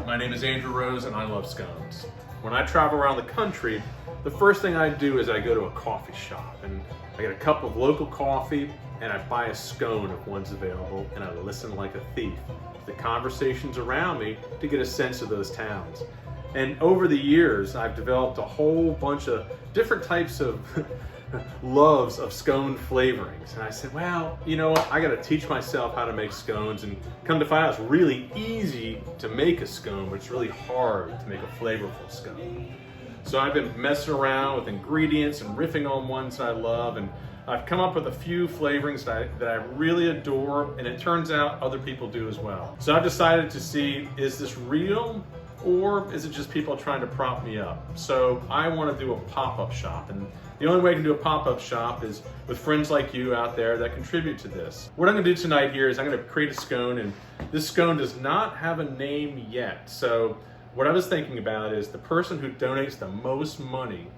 My name is Andrew Rose and I love scones. When I travel around the country, the first thing I do is I go to a coffee shop and I get a cup of local coffee and I buy a scone if one's available, and I listen like a thief to the conversations around me to get a sense of those towns. And over the years, I've developed a whole bunch of different types of loves of scone flavorings. And I said, well, you know what? I got to teach myself how to make scones, and come to find out it's really easy to make a scone, but it's really hard to make a flavorful scone. So I've been messing around with ingredients and riffing on ones that I love, and I've come up with a few flavorings that I really adore, and it turns out other people do as well. So I've decided to see, is this real or is it just people trying to prop me up? So I want to do a pop-up shop, and the only way I can do a pop-up shop is with friends like you out there that contribute to this. What I'm going to do tonight here is I'm going to create a scone, and this scone does not have a name yet. So what I was thinking about is the person who donates the most money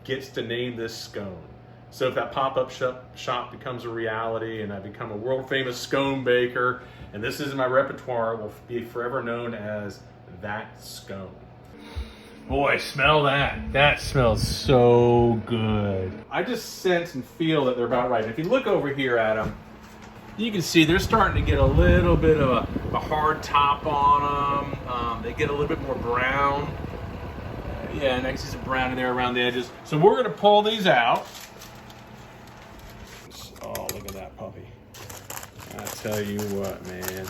gets to name this scone. So if that pop-up shop becomes a reality and I become a world famous scone baker, and this is in my repertoire, it will be forever known as That Scone. Boy, smell that. That smells so good. I just sense and feel that they're about right. If you look over here at them, you can see they're starting to get a little bit of a hard top on them. They get a little bit more brown. Yeah, and I can see some brown in there around the edges. So we're gonna pull these out. Oh, look at that puppy. I tell you what, man.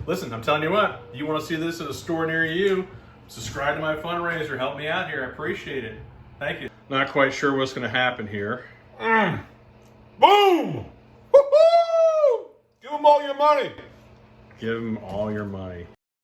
Listen, I'm telling you what, you want to see this at a store near you, subscribe to my fundraiser, help me out here, I appreciate it. Thank you. Not quite sure what's going to happen here. Boom! Woo-hoo! Give them all your money. Give them all your money.